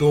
2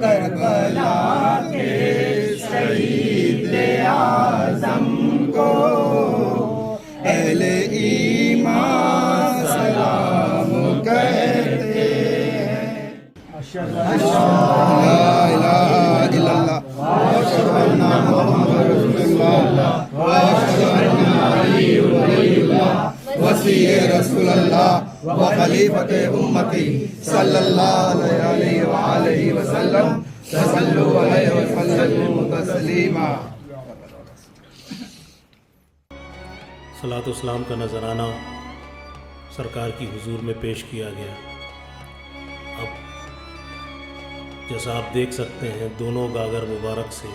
کربلا کے شہید اعظم کو اہل ایمان سلام کہتے ہیں۔ اشہد ان لا الہ الا اللہ واشہد ان محمد رسول اللہ واشہد ان علی ولی اللہ وصی رسول اللہ وخلیفۃ امتی صلی اللہ علیہ وآلہ وسلم صلوا علیہ وسلم تسلیما۔ صلاۃ و سلام کا نذرانہ سرکار کی حضور میں پیش کیا گیا۔ اب جیسا آپ دیکھ سکتے ہیں دونوں گاگر مبارک سے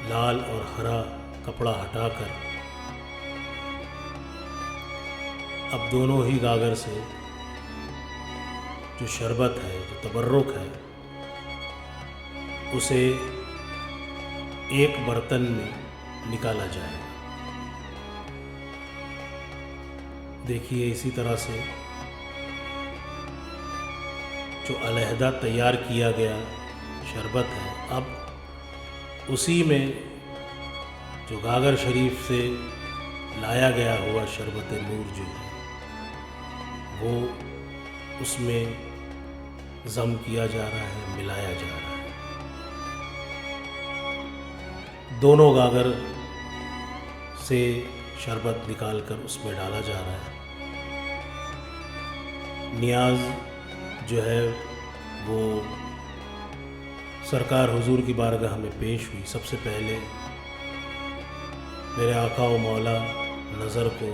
لال اور ہرا کپڑا ہٹا کر اب دونوں ہی گاگر سے جو شربت ہے، جو تبرک ہے، اسے ایک برتن میں نکالا جائے۔ دیکھیے اسی طرح سے جو علیحدہ تیار کیا گیا شربت ہے، اب اسی میں جو گاگر شریف سے لایا گیا ہوا شربت نور جو ہے وہ اس میں ضم کیا جا رہا ہے، ملایا جا رہا ہے۔ دونوں گاگر سے شربت نکال کر اس میں ڈالا جا رہا ہے۔ نیاز جو ہے وہ سرکار حضور کی بارگاہ میں پیش ہوئی۔ سب سے پہلے میرے آقا و مولا نظر کو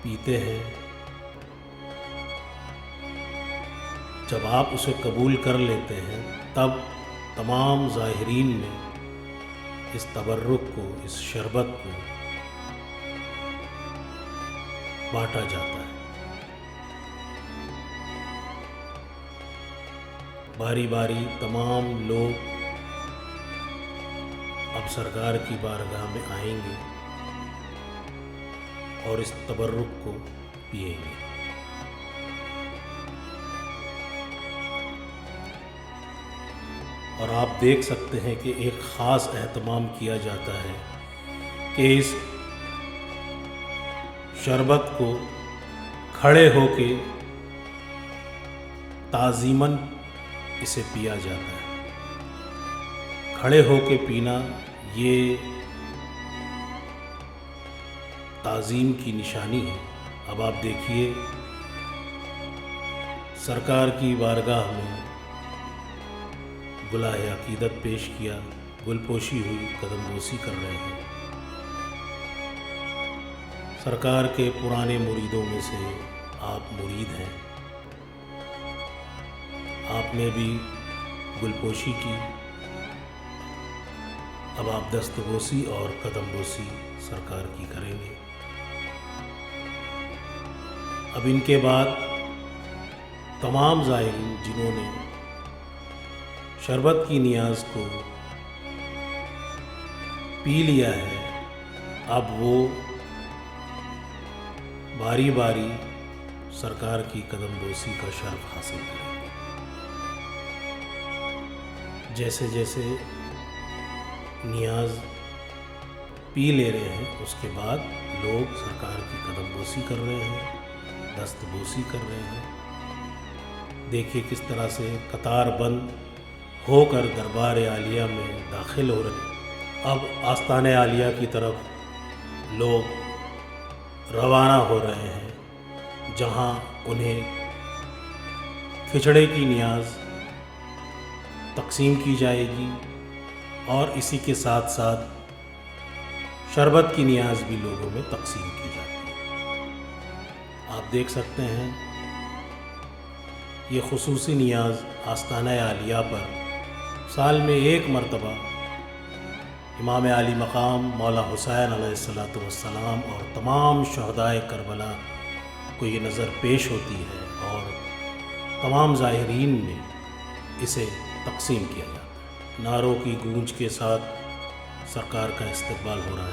پیتے ہیں۔ جب آپ اسے قبول کر لیتے ہیں تب تمام ظاہرین میں اس تبرک کو، اس شربت کو بانٹا جاتا ہے۔ باری باری تمام لوگ اب سرکار کی بارگاہ میں آئیں گے اور اس تبرک کو پئیں گے۔ اور آپ دیکھ سکتے ہیں کہ ایک خاص اہتمام کیا جاتا ہے کہ اس شربت کو کھڑے ہو کے تعظیماً اسے پیا جاتا ہے۔ کھڑے ہو کے پینا یہ تعظیم کی نشانی ہے۔ اب آپ دیکھیے سرکار کی بارگاہ میں گلہ عقیدت پیش کیا، گل پوشی ہوئی، قدم بوسی کر رہے ہیں۔ سرکار کے پرانے مریدوں میں سے آپ مرید ہیں، آپ نے بھی گل پوشی کی، اب آپ دست بوسی اور قدم بوسی سرکار کی کریں گے۔ اب ان کے بعد تمام زائرین جنہوں نے شربت کی نیاز کو پی لیا ہے، اب وہ باری باری سرکار کی قدم بوسی کا شرف حاصل کریں گے۔ جیسے جیسے نیاز پی لے رہے ہیں اس کے بعد لوگ سرکار کی قدم بوسی کر رہے ہیں، دست بوسی کر رہے ہیں۔ دیکھیے کس طرح سے قطار بند ہو کر دربار عالیہ میں داخل ہو رہے ہیں۔ اب آستان عالیہ کی طرف لوگ روانہ ہو رہے ہیں، جہاں انہیں کھچڑے کی نیاز تقسیم کی جائے گی اور اسی کے ساتھ ساتھ شربت کی نیاز بھی لوگوں میں تقسیم کی جاتی ہے۔ آپ دیکھ سکتے ہیں یہ خصوصی نیاز آستانہ عالیہ پر سال میں ایک مرتبہ امام عالی مقام مولا حسین علیہ السلام اور تمام شہدائے کربلا کو یہ نظر پیش ہوتی ہے اور تمام ظاہرین میں اسے تقسیم کیا جاتا ہے۔ نعروں کی گونج کے ساتھ سرکار کا استقبال ہو رہا ہے۔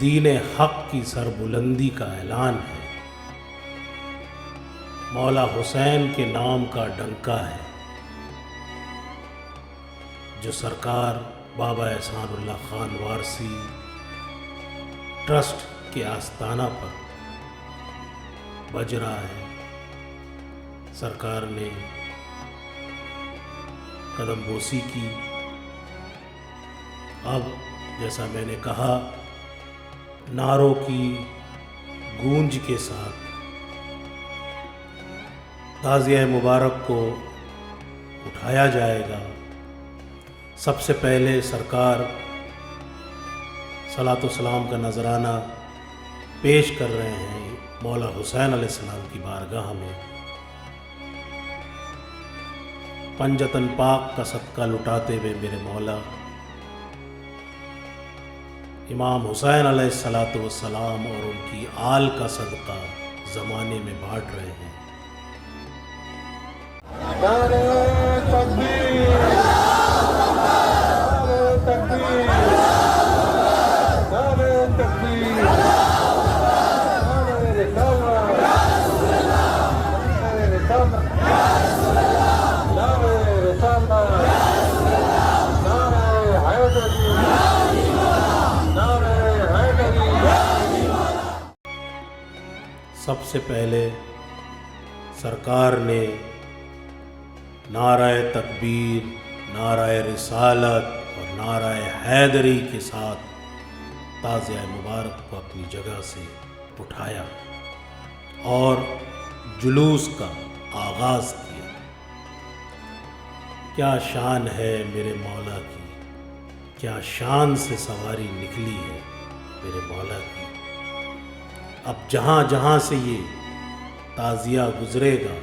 دین حق کی سربلندی کا اعلان ہے، مولا حسین کے نام کا ڈنکا ہے جو سرکار بابا احسان اللہ خان وارثی ٹرسٹ کے آستانہ پر بج رہا ہے۔ سرکار نے قدم بوسی کی۔ اب جیسا میں نے کہا، نعروں کی گونج کے ساتھ تعزیہ مبارک کو اٹھایا جائے گا۔ سب سے پہلے سرکار صلاۃ و سلام کا نذرانہ پیش کر رہے ہیں مولا حسین علیہ السلام کی بارگاہ میں۔ پنجتن پاک کا صدقہ لٹاتے ہوئے میرے مولا امام حسین علیہ السلام اور ان کی آل کا صدقہ زمانے میں بانٹ رہے ہیں۔ نعرہ تکبیر، نعرہ تکبیر، نعرہ تکبیر، نعرہ رسالت، نعرہ رسالت، نعرہ رسالت، نعرہ حیدری، نعرہ حیدری۔ سب سے پہلے سرکار نے نعرہ تکبیر، نعرہ رسالت اور نعرہ حیدری کے ساتھ تعزیہ مبارک کو اپنی جگہ سے اٹھایا اور جلوس کا آغاز کیا۔ کیا شان ہے میرے مولا کی، کیا شان سے سواری نکلی ہے میرے مولا کی۔ اب جہاں جہاں سے یہ تعزیہ گزرے گا،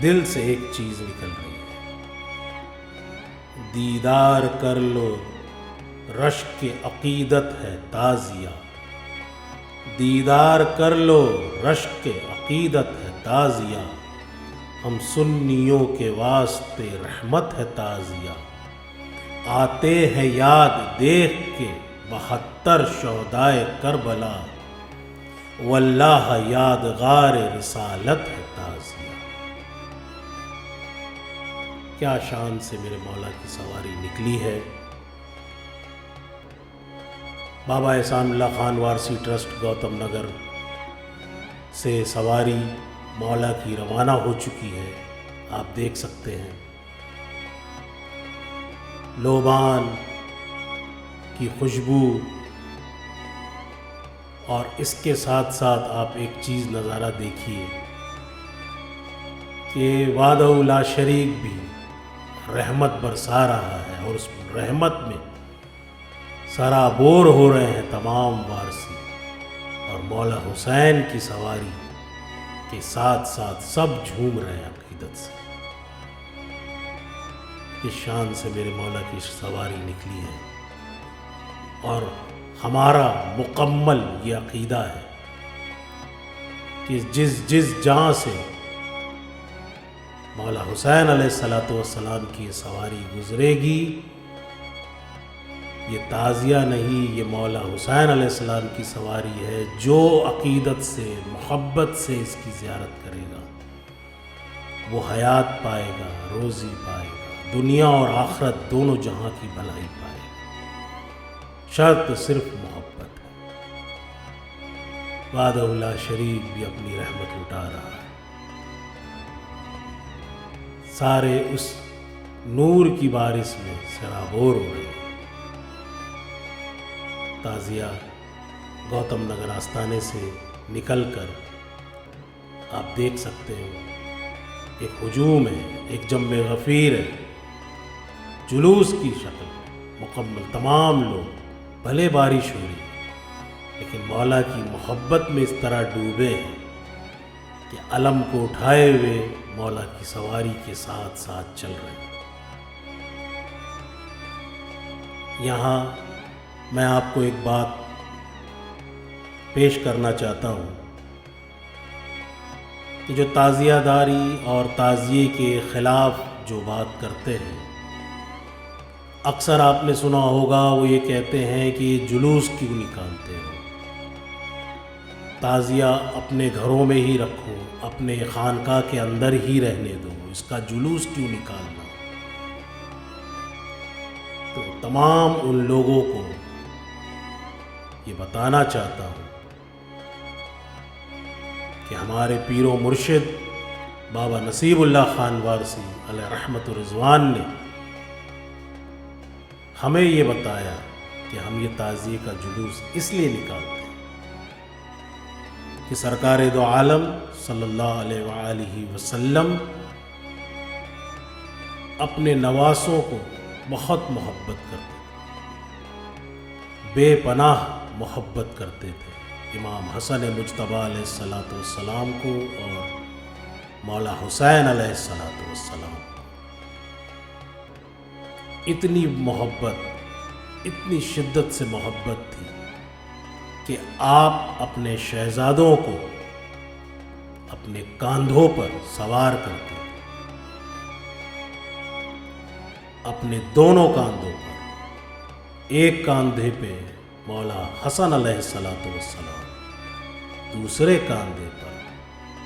دل سے ایک چیز نکل رہی ہے، دیدار کر لو رشک کے عقیدت ہے تعزیہ، دیدار کر لو رشک کے عقیدت ہے تعزیہ، ہم سنیوں کے واسطے رحمت ہے تعزیہ، آتے ہیں یاد دیکھ کے 72 شہدائے کربلا، واللہ یادگار رسالت ہے تعزیہ۔ کیا شان سے میرے مولا کی سواری نکلی ہے۔ بابا احسان اللہ خان وارثی ٹرسٹ گوتم نگر سے سواری مولا کی روانہ ہو چکی ہے، آپ دیکھ سکتے ہیں۔ لوبان کی خوشبو اور اس کے ساتھ ساتھ آپ ایک چیز نظارہ دیکھیے کہ وحدہ لا شریک بھی رحمت برسا رہا ہے، اور اس رحمت میں سرابور ہو رہے ہیں تمام وارثی، اور مولا حسین کی سواری کے ساتھ ساتھ سب جھوم رہے ہیں عقیدت سے۔ اس شان سے میرے مولا کی سواری نکلی ہے، اور ہمارا مکمل یہ عقیدہ ہے کہ جس جہاں سے مولا حسین علیہ السلام کی یہ سواری گزرے گی، یہ تعزیہ نہیں، یہ مولا حسین علیہ السلام کی سواری ہے۔ جو عقیدت سے محبت سے اس کی زیارت کرے گا وہ حیات پائے گا، روزی پائے گا، دنیا اور آخرت دونوں جہاں کی بھلائی پائے گا۔ شرط صرف محبت ہے۔ وحدہ لا شریک بھی اپنی رحمت لٹا رہا ہے، سارے اس نور کی بارش میں سرابور ہو رہے ہیں۔ تعزیہ گوتم نگر آستانے سے نکل کر آپ دیکھ سکتے ہیں ایک ہجوم ہے، ایک جم غفیر ہے، جلوس کی شکل مکمل، تمام لوگ، بھلے بارش ہو رہی ہے لیکن مولا کی محبت میں اس طرح ڈوبے ہیں کہ علم کو اٹھائے ہوئے مولا کی سواری کے ساتھ ساتھ چل رہے ہیں۔ یہاں میں آپ کو ایک بات پیش کرنا چاہتا ہوں کہ جو تعزیہ داری اور تعزیے کے خلاف جو بات کرتے ہیں، اکثر آپ نے سنا ہوگا وہ یہ کہتے ہیں کہ یہ جلوس کیوں نکالتے ہو، تعزیہ اپنے گھروں میں ہی رکھو، اپنے خانقاہ کے اندر ہی رہنے دو، اس کا جلوس کیوں نکالنا۔ تو تمام ان لوگوں کو یہ بتانا چاہتا ہوں کہ ہمارے پیر و مرشد بابا نصیب اللہ خان وارثی علیہ رحمت و رضوان نے ہمیں یہ بتایا کہ ہم یہ تعزیے کا جلوس اس لیے نکالتے ہیں کہ سرکار دو عالم صلی اللہ علیہ وآلہ وسلم اپنے نواسوں کو بہت محبت کرتے تھے، بے پناہ محبت کرتے تھے، امام حسن مجتبی علیہ السلام کو اور مولا حسین علیہ السلام کو۔ اتنی محبت، اتنی شدت سے محبت تھی کہ آپ اپنے شہزادوں کو اپنے کاندھوں پر سوار کرتے، اپنے دونوں کاندھوں پر، ایک کاندھے پہ مولا حسن علیہ السلام، دوسرے کاندھے پر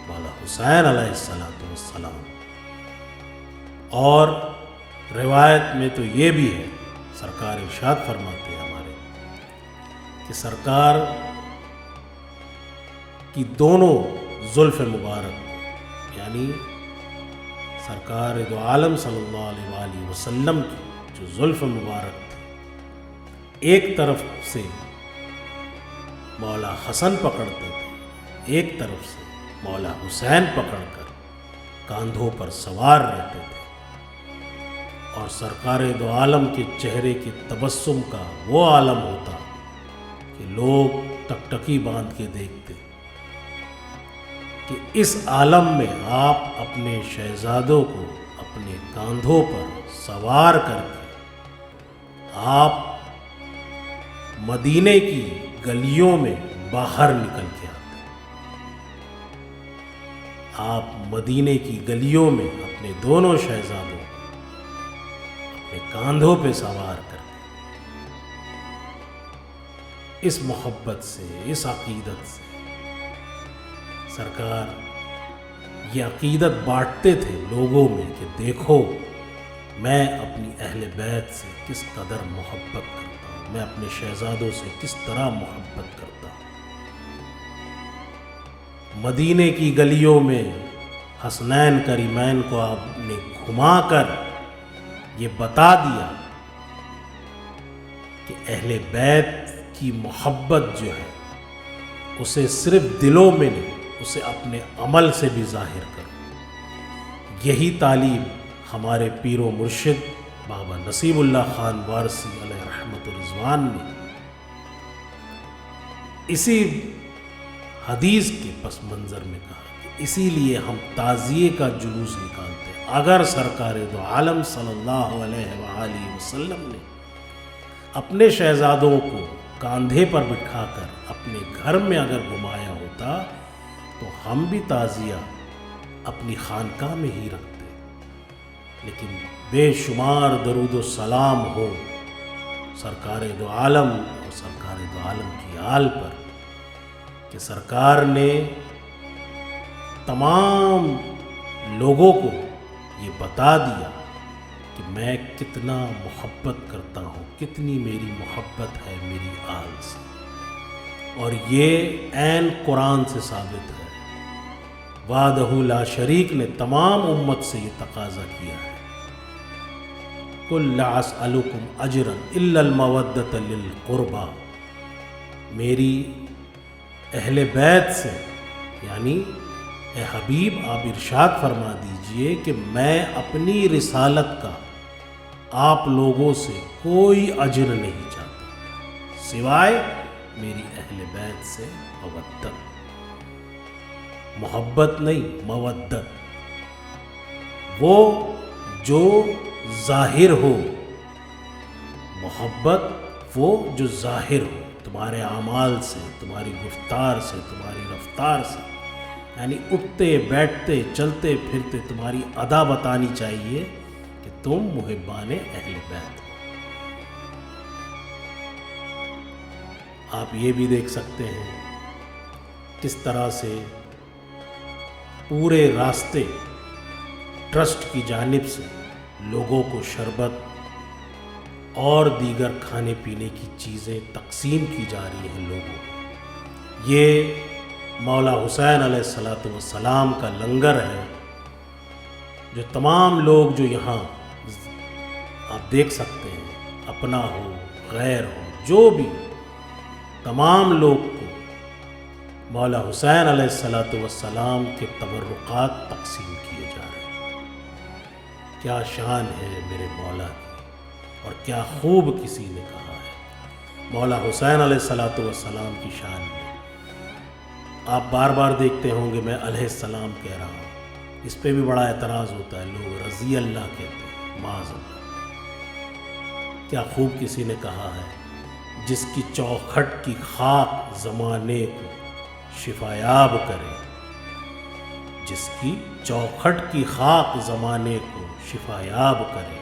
مولا حسین علیہ السلام۔ اور روایت میں تو یہ بھی ہے، سرکار ارشاد فرماتے ہیں ہمارے کہ سرکار کی دونوں زلف مبارک، یعنی سرکار دو عالم صلی اللہ علیہ وآلہ وسلم کی جو زلف مبارک تھی، ایک طرف سے مولا حسن پکڑتے تھے، ایک طرف سے مولا حسین پکڑ کر کاندھوں پر سوار رہتے تھے، اور سرکار دو عالم کے چہرے کے تبسم کا وہ عالم ہوتا کہ لوگ ٹکٹکی باندھ کے دیکھتے کہ اس عالم میں آپ اپنے شہزادوں کو اپنے کاندھوں پر سوار کر کے آپ مدینے کی گلیوں میں باہر نکل کے آتے، آپ مدینے کی گلیوں میں اپنے دونوں شہزادوں کو اپنے کاندھوں پہ سوار کر کے، اس محبت سے، اس عقیدت سے سرکار یہ عقیدت بانٹتے تھے لوگوں میں کہ دیکھو میں اپنی اہل بیت سے کس قدر محبت کرتا ہوں، میں اپنے شہزادوں سے کس طرح محبت کرتا ہوں۔ مدینے کی گلیوں میں حسنین کریمین کو آپ نے گھما کر یہ بتا دیا کہ اہل بیت کی محبت جو ہے اسے صرف دلوں میں نہیں، اسے اپنے عمل سے بھی ظاہر کرو۔ یہی تعلیم ہمارے پیر و مرشد بابا نصیب اللہ خان وارثی علیہ رحمت و رضوان نے اسی حدیث کے پس منظر میں کہا کہ اسی لیے ہم تعزیے کا جلوس نکالتے ہیں۔ اگر سرکار دو عالم صلی اللہ علیہ وآلہ وسلم نے اپنے شہزادوں کو کاندھے پر بٹھا کر اپنے گھر میں اگر گھمایا ہوتا تو ہم بھی تعزیہ اپنی خانقاہ میں ہی رکھتے، لیکن بے شمار درود و سلام ہو سرکار دو عالم اور سرکار دو عالم کی آل پر کہ سرکار نے تمام لوگوں کو یہ بتا دیا کہ میں کتنا محبت کرتا ہوں، کتنی میری محبت ہے میری آل سے، اور یہ عین قرآن سے ثابت ہے۔ وحدہ لا شریک نے تمام امت سے یہ تقاضا کیا ہے، قل لا اسألکم اجرا الا المودۃ للقربى، میری اہل بیت سے، یعنی اے حبیب آپ ارشاد فرما دیجئے کہ میں اپنی رسالت کا آپ لوگوں سے کوئی اجر نہیں چاہتا سوائے میری اہل بیت سے مودت، محبت نہیں مودت، وہ جو ظاہر ہو، محبت وہ جو ظاہر ہو تمہارے اعمال سے، تمہاری گفتار سے، تمہاری رفتار سے، یعنی اٹھتے بیٹھتے چلتے پھرتے تمہاری ادا بتانی چاہیے کہ تم محبان اہل بیت ہو۔ آپ یہ بھی دیکھ سکتے ہیں کس طرح سے پورے راستے ٹرسٹ کی جانب سے لوگوں کو شربت اور دیگر کھانے پینے کی چیزیں تقسیم کی جا رہی ہیں لوگوں کو۔ یہ مولا حسین علیہ الصلوۃ والسلام کا لنگر ہے، جو تمام لوگ جو یہاں آپ دیکھ سکتے ہیں، اپنا ہو غیر ہو جو بھی، تمام لوگ کو مولا حسین علیہ الصلوۃ والسلام کے تبرکات تقسیم کیے جا رہے ہیں۔ کیا شان ہے میرے مولا کی، اور کیا خوب کسی نے کہا ہے مولا حسین علیہ الصلوۃ والسلام کی شان میں۔ آپ بار بار دیکھتے ہوں گے میں علیہ السلام کہہ رہا ہوں، اس پہ بھی بڑا اعتراض ہوتا ہے، لوگ رضی اللہ کہتے ہیں، معاذ اللہ۔ کیا خوب کسی نے کہا ہے، جس کی چوکھٹ کی خاک زمانے کو شفایاب کرے، جس کی چوکھٹ کی خاک زمانے کو شفایاب کرے،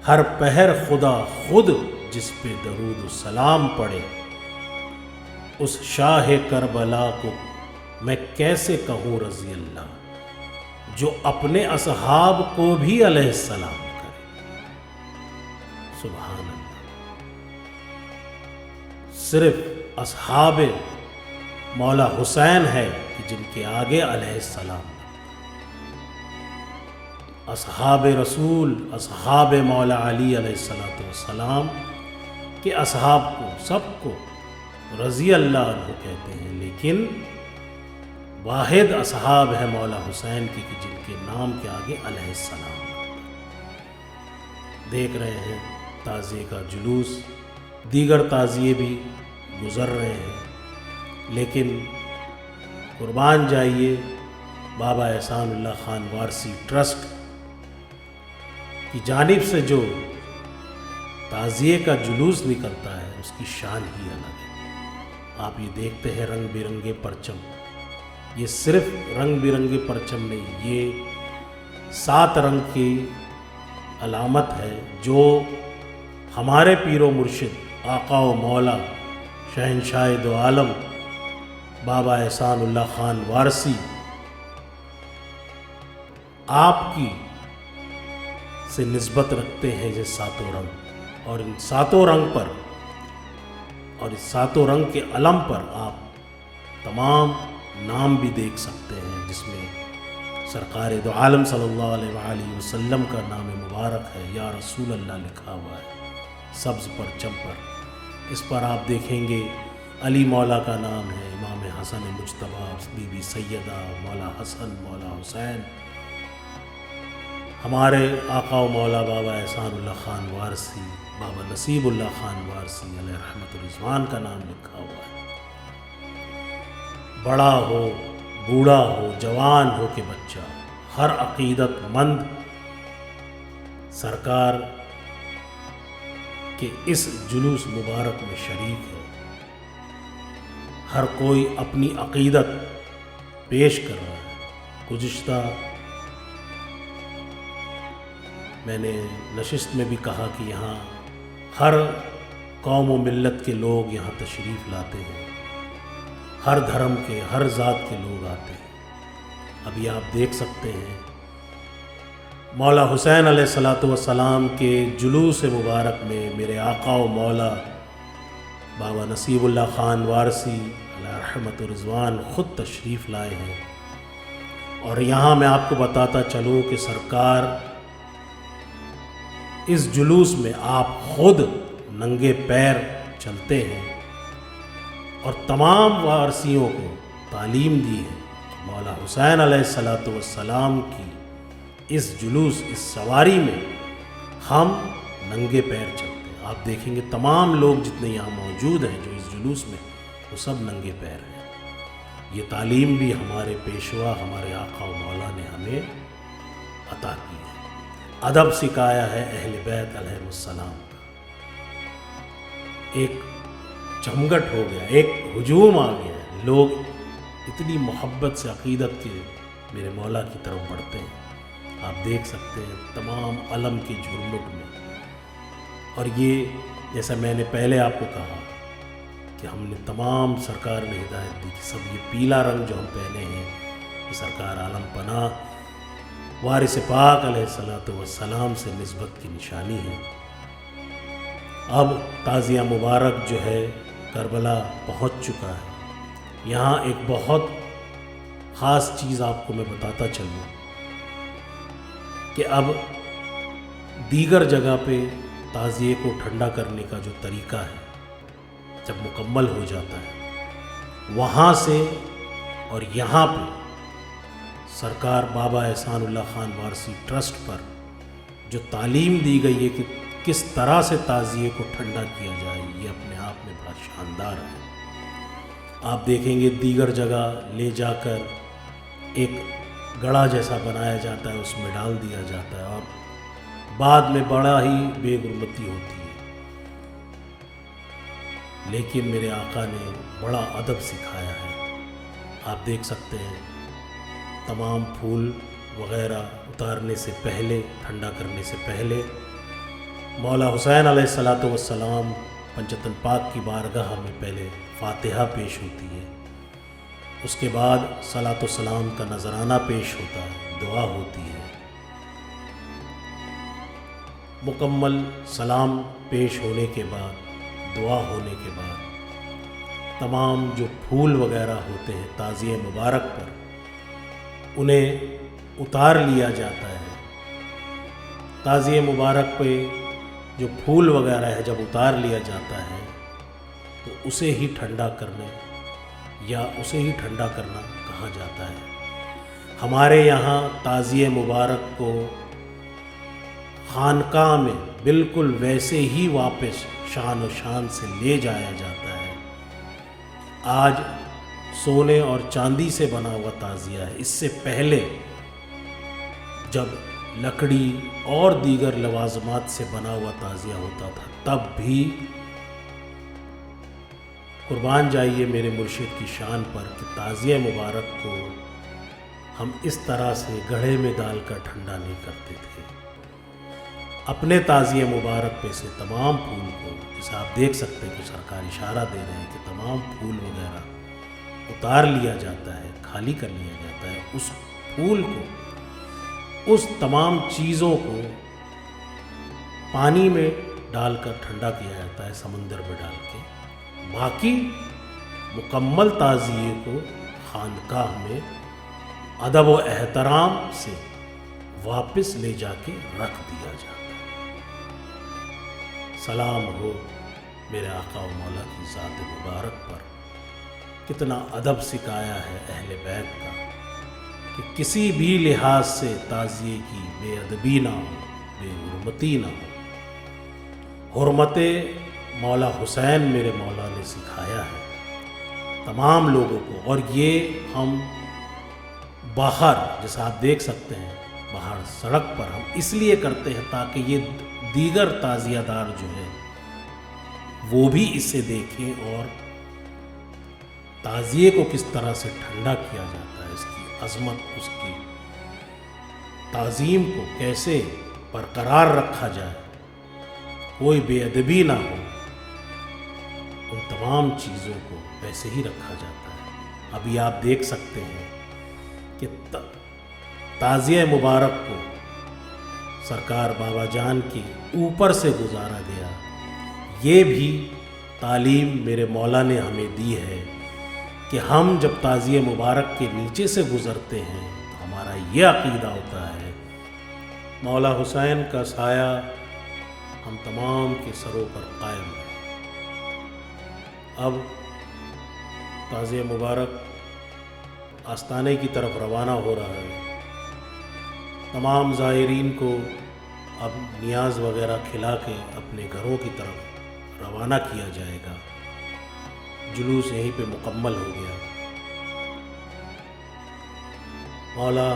ہر پہر خدا خود جس پہ درود و سلام پڑے، اس شاہ کربلا کو میں کیسے کہوں رضی اللہ، جو اپنے اصحاب کو بھی علیہ السلام کرے۔ سبحان اللہ۔ صرف اصحاب مولا حسین ہے کہ جن کے آگے علیہ السلام، اصحاب رسول، اصحاب مولا علی علیہ الصلوۃ والسلام کے اصحاب کو سب کو رضی اللہ عنہ کہتے ہیں، لیکن واحد اصحاب ہے مولا حسین کی کہ جن کے نام کے آگے علیہ السلام۔ دیکھ رہے ہیں تعزیے کا جلوس، دیگر تعزیے بھی گزر رہے ہیں، لیکن قربان جائیے بابا احسان اللہ خان وارثی ٹرسٹ کی جانب سے جو تعزیے کا جلوس نکلتا ہے، اس کی شان ہی الگ ہے۔ آپ یہ دیکھتے ہیں رنگ برنگے پرچم، یہ صرف رنگ برنگے پرچم نہیں، یہ 7 رنگ کی علامت ہے جو ہمارے پیر و مرشد آقا و مولا شہنشاہ دو عالم بابا احسان اللہ خان وارثی آپ کی سے نسبت رکھتے ہیں، یہ 7 رنگ، اور ان 7 رنگ پر اور اس 7 رنگ کے علم پر آپ تمام نام بھی دیکھ سکتے ہیں، جس میں سرکار دو عالم صلی اللہ علیہ وآلہ وسلم کا نام مبارک ہے، یا رسول اللہ لکھا ہوا ہے سبز پرچم پر۔ اس پر آپ دیکھیں گے علی مولا کا نام ہے، امام حسن مجتبیٰ، بی بی سیدہ، مولا حسن، مولا حسین، ہمارے آقا و مولا بابا احسان اللہ خان وارثی، بابا نصیب اللہ خان وارثی علیہ رحمت الرضوان کا نام لکھا ہوا ہے۔ بڑا ہو، بوڑھا ہو، جوان ہو کہ بچہ، ہر عقیدت مند سرکار کے اس جلوس مبارک میں شریک ہے۔ ہر کوئی اپنی عقیدت پیش کر رہا ہے۔ گزشتہ میں نے نشست میں بھی کہا کہ یہاں ہر قوم و ملت کے لوگ یہاں تشریف لاتے ہیں، ہر دھرم کے، ہر ذات کے لوگ آتے ہیں۔ ابھی آپ دیکھ سکتے ہیں مولا حسین علیہ الصلوۃ والسلام کے جلوس مبارک میں میرے آقا و مولا بابا نصیب اللہ خان وارثی علیہ رحمت الرضوان خود تشریف لائے ہیں، اور یہاں میں آپ کو بتاتا چلوں کہ سرکار اس جلوس میں آپ خود ننگے پیر چلتے ہیں، اور تمام وارثیوں کو تعلیم دی ہے کہ مولا حسین علیہ الصلوۃ والسلام کی اس جلوس، اس سواری میں ہم ننگے پیر چلتے ہیں۔ آپ دیکھیں گے تمام لوگ جتنے یہاں موجود ہیں جو اس جلوس میں، وہ سب ننگے پیر ہیں۔ یہ تعلیم بھی ہمارے پیشوا، ہمارے آقا و مولا نے ہمیں عطا کی ہے۔ ادب سکھایا ہے اہل بیت علیہ السلام کا۔ ایک چمگٹ ہو گیا، ایک ہجوم آ گیا، لوگ اتنی محبت سے عقیدت کے میرے مولا کی طرف بڑھتے ہیں۔ آپ دیکھ سکتے ہیں تمام علم کی جھرمٹ میں، اور یہ جیسا میں نے پہلے آپ کو کہا کہ ہم نے تمام سرکار نے ہدایت دی کہ سب یہ پیلا رنگ جو ہم پہنے ہیں یہ سرکار عالم پناہ وارث پاک علیہ الصلوۃ والسلام سے نسبت کی نشانی ہے۔ اب تعزیہ مبارک جو ہے کربلا پہنچ چکا ہے۔ یہاں ایک بہت خاص چیز آپ کو میں بتاتا چلوں کہ اب دیگر جگہ پہ تعزیے کو ٹھنڈا کرنے کا جو طریقہ ہے جب مکمل ہو جاتا ہے، وہاں سے اور یہاں پہ سرکار بابا احسان اللہ خان وارثی ٹرسٹ پر جو تعلیم دی گئی ہے کہ کس طرح سے تعزیے کو ٹھنڈا کیا جائے، یہ اپنے آپ میں بڑا شاندار ہے۔ آپ دیکھیں گے دیگر جگہ لے جا کر ایک گڑھا جیسا بنایا جاتا ہے، اس میں ڈال دیا جاتا ہے اور بعد میں بڑا ہی بے حرمتی ہوتی ہے، لیکن میرے آقا نے بڑا ادب سکھایا ہے۔ آپ دیکھ سکتے ہیں تمام پھول وغیرہ اتارنے سے پہلے، ٹھنڈا کرنے سے پہلے مولا حسین علیہ الصلوۃ والسلام پنجتن پاک کی بارگاہ میں پہلے فاتحہ پیش ہوتی ہے، اس کے بعد صلاۃ و سلام کا نذرانہ پیش ہوتا ہے، دعا ہوتی ہے، مکمل سلام پیش ہونے کے بعد، دعا ہونے کے بعد تمام جو پھول وغیرہ ہوتے ہیں تعزیہ مبارک پر انہیں اتار لیا جاتا ہے۔ تعزیہ مبارک پہ جو پھول وغیرہ ہے جب اتار لیا جاتا ہے تو اسے ہی ٹھنڈا کرنے یا اسے ہی ٹھنڈا کرنا کہا جاتا ہے۔ ہمارے یہاں تعزیہ مبارک کو خانقاہ میں بالکل ویسے ہی واپس شان و شان سے لے جایا جاتا ہے۔ آج سونے اور چاندی سے بنا ہوا تعزیہ ہے، اس سے پہلے جب لکڑی اور دیگر لوازمات سے بنا ہوا تعزیہ ہوتا تھا تب بھی قربان جائیے میرے مرشد کی شان پر کہ تعزیہ مبارک کو ہم اس طرح سے گڑھے میں ڈال کر ٹھنڈا نہیں کرتے تھے۔ اپنے تعزیہ مبارک پہ سے تمام پھول کو، جسے آپ دیکھ سکتے ہیں کہ سرکار اشارہ دے رہے ہیں کہ تمام پھول وغیرہ اتار لیا جاتا ہے، خالی کر لیا جاتا ہے، اس پھول کو، اس تمام چیزوں کو پانی میں ڈال کر ٹھنڈا کیا جاتا ہے، سمندر میں ڈال کے۔ باقی مکمل تعزیے کو خانقاہ میں ادب و احترام سے واپس لے جا کے رکھ دیا جاتا ہے۔ سلام ہو میرے آقا و مولا کی ذات مبارک پر، کتنا ادب سکھایا ہے اہل بیت کا کہ کسی بھی لحاظ سے تعزیے کی بے ادبی نہ ہو، بے حرمتی نہ ہو۔ حرمت مولا حسین میرے مولا نے سکھایا ہے تمام لوگوں کو، اور یہ ہم باہر جیسا آپ دیکھ سکتے ہیں باہر سڑک پر ہم اس لیے کرتے ہیں تاکہ یہ دیگر تعزیہ دار جو ہے وہ بھی اسے دیکھیں اور تعزیے کو کس طرح سے ٹھنڈا کیا جاتا ہے، اس کی عظمت، اس کی تعظیم کو کیسے برقرار رکھا جائے، کوئی بے ادبی نہ ہو، ان تمام چیزوں کو ویسے ہی رکھا جاتا ہے۔ ابھی آپ دیکھ سکتے ہیں کہ تعزیہ مبارک کو سرکار بابا جان کی اوپر سے گزارا گیا، یہ بھی تعلیم میرے مولا نے ہمیں دی ہے کہ ہم جب تعزیہ مبارک کے نیچے سے گزرتے ہیں تو ہمارا یہ عقیدہ ہوتا ہے مولا حسین کا سایہ ہم تمام کے سروں پر قائم ہے۔ اب تعزیہ مبارک آستانے کی طرف روانہ ہو رہا ہے، تمام زائرین کو اب نیاز وغیرہ کھلا کے اپنے گھروں کی طرف روانہ کیا جائے گا۔ جلوس یہیں پہ مکمل ہو گیا۔ مولا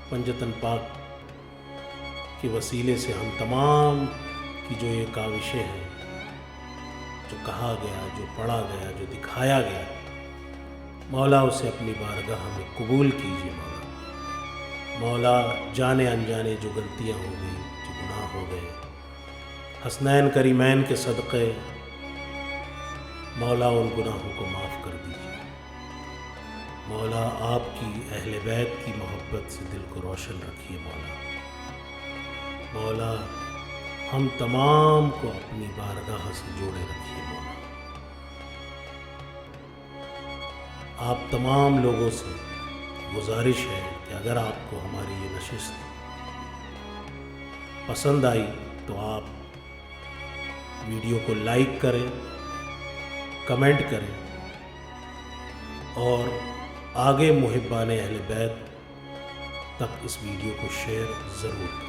پنجتن پاک کے وسیلے سے ہم تمام کی جو یہ کاوشیں ہیں، جو کہا گیا، جو پڑھا گیا، جو دکھایا گیا، مولا اسے اپنی بارگاہ میں قبول کیجیے۔ مولا جانے انجانے جو غلطیاں ہو گئی، جو گناہ ہو گئے، حسنین کریمین کے صدقے مولا ان گناہوں کو معاف کر دیجیے۔ مولا آپ کی اہل بیت کی محبت سے دل کو روشن رکھیے۔ مولا ہم تمام کو اپنی بارگاہ سے جوڑے رکھیے۔ مولا آپ تمام لوگوں سے گزارش ہے کہ اگر آپ کو ہماری یہ نشست پسند آئی تو آپ ویڈیو کو لائک کریں، کمنٹ کریں اور آگے محبان اہل بیت تک اس ویڈیو کو شیئر ضرور کریں۔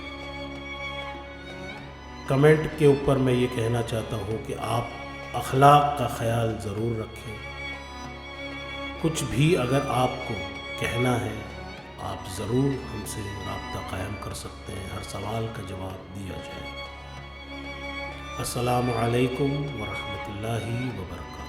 کمنٹ کے اوپر میں یہ کہنا چاہتا ہوں کہ آپ اخلاق کا خیال ضرور رکھیں۔ کچھ بھی اگر آپ کو کہنا ہے آپ ضرور ہم سے رابطہ قائم کر سکتے ہیں، ہر سوال کا جواب دیا جائے گا۔ السلام علیکم ورحمۃ اللہ وبرکاتہ۔